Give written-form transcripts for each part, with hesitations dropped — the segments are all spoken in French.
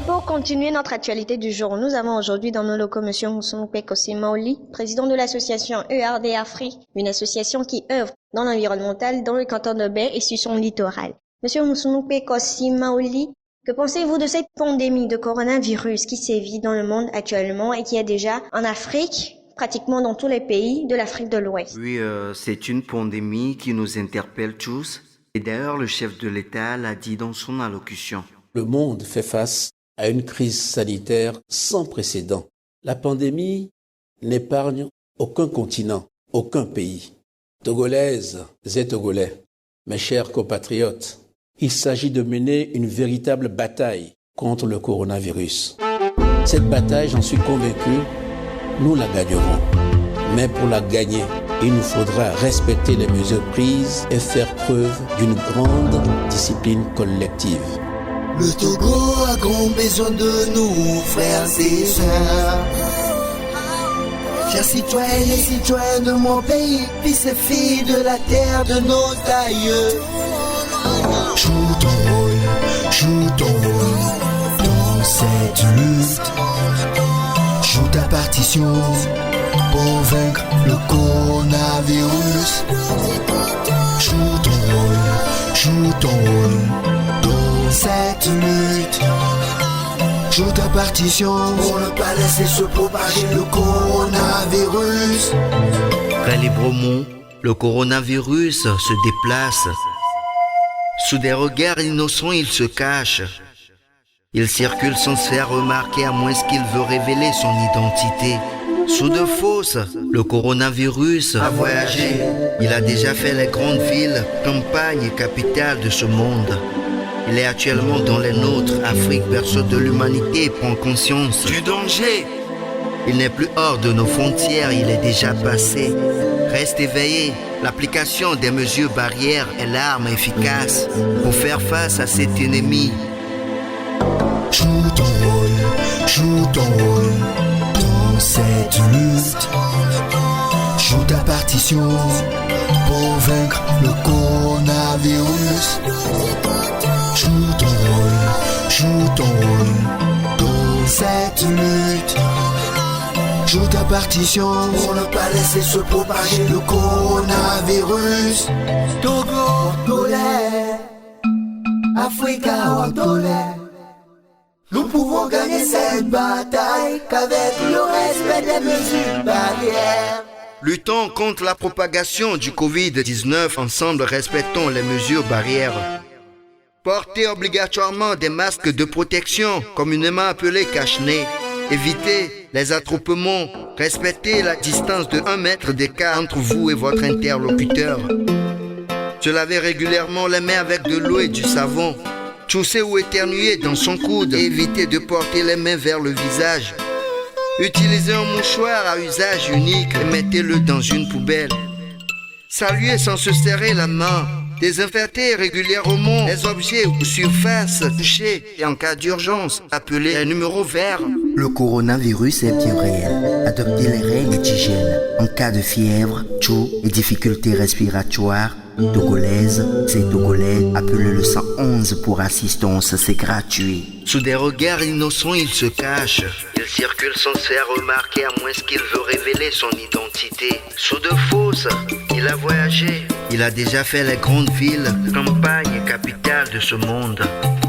pour continuer notre actualité du jour, nous avons aujourd'hui dans nos locaux M. Moussounoupé Kossi-Maoli, président de l'association ERD Afrique, une association qui œuvre dans l'environnemental dans le canton de Baie et sur son littoral. M. Moussounoupé Kossi-Maoli, que pensez-vous de cette pandémie de coronavirus qui sévit dans le monde actuellement et qui est déjà en Afrique, pratiquement dans tous les pays de l'Afrique de l'Ouest? Oui, c'est une pandémie qui nous interpelle tous. Et d'ailleurs, le chef de l'État l'a dit dans son allocution. Le monde fait face à une crise sanitaire sans précédent. La pandémie n'épargne aucun continent, aucun pays. Togolaises et Togolais, mes chers compatriotes, il s'agit de mener une véritable bataille contre le coronavirus. Cette bataille, j'en suis convaincu, nous la gagnerons. Mais pour la gagner, il nous faudra respecter les mesures prises et faire preuve d'une grande discipline collective. Le Togo a grand besoin de nous, frères et sœurs. Chers citoyennes et citoyens de mon pays, fils et filles de la terre de nos aïeux. Joue ton rôle dans cette lutte. Joue ta partition pour vaincre le coronavirus. Joue ton rôle dans cette lutte. Joue ta partition pour ne pas laisser se propager le coronavirus. Très librement, le coronavirus se déplace. Sous des regards innocents, il se cache. Il circule sans se faire remarquer à moins qu'il veut révéler son identité. Sous de fausses, le coronavirus a voyagé. Il a déjà fait les grandes villes, campagnes et capitales de ce monde. Il est actuellement dans les nôtres. Afrique, berceau de l'humanité, prend conscience du danger. Il n'est plus hors de nos frontières, il est déjà passé. Reste éveillé. L'application des mesures barrières est l'arme efficace pour faire face à cet ennemi. Joue ton rôle dans cette lutte. Joue ta partition pour vaincre le coronavirus. Joue ton rôle dans cette lutte. Joue ta partition pour ne pas laisser se propager le coronavirus. Togo, Tolè, Africa, Tolè. Nous pouvons gagner cette bataille qu'avec le respect des mesures barrières. Luttons contre la propagation du Covid-19, ensemble respectons les mesures barrières. Portez obligatoirement des masques de protection, communément appelés cache-nez. Évitez les attroupements, respectez la distance de 1 mètre d'écart entre vous et votre interlocuteur. Se laver régulièrement les mains avec de l'eau et du savon. Tousser ou éternuer dans son coude et évitez de porter les mains vers le visage. Utilisez un mouchoir à usage unique et mettez-le dans une poubelle. Saluez sans se serrer la main. Désinfectez régulièrement les objets ou surfaces touchées et en cas d'urgence, appelez les numéros verts. Le coronavirus est bien réel. Adoptez les règles d'hygiène. En cas de fièvre, toux et difficultés respiratoires, Togolaises et Togolais, appelez le 111 pour assistance, c'est gratuit. Sous des regards innocents, il se cache. Il circule sans se faire remarquer à moins qu'il veut révéler son identité. Sous de fausses, il a voyagé. Il a déjà fait les grandes villes, campagnes et capitales de ce monde.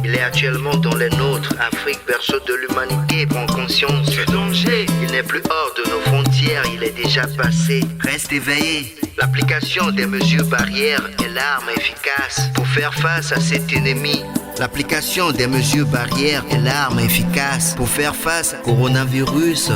Il est actuellement dans les nôtres. Afrique, berceau de l'humanité, prend conscience du danger. Il n'est plus hors de nos frontières, il est déjà passé. Reste éveillé. L'application des mesures barrières est l'arme efficace pour faire face à cet ennemi. L'application des mesures barrières est l'arme efficace pour faire face au coronavirus.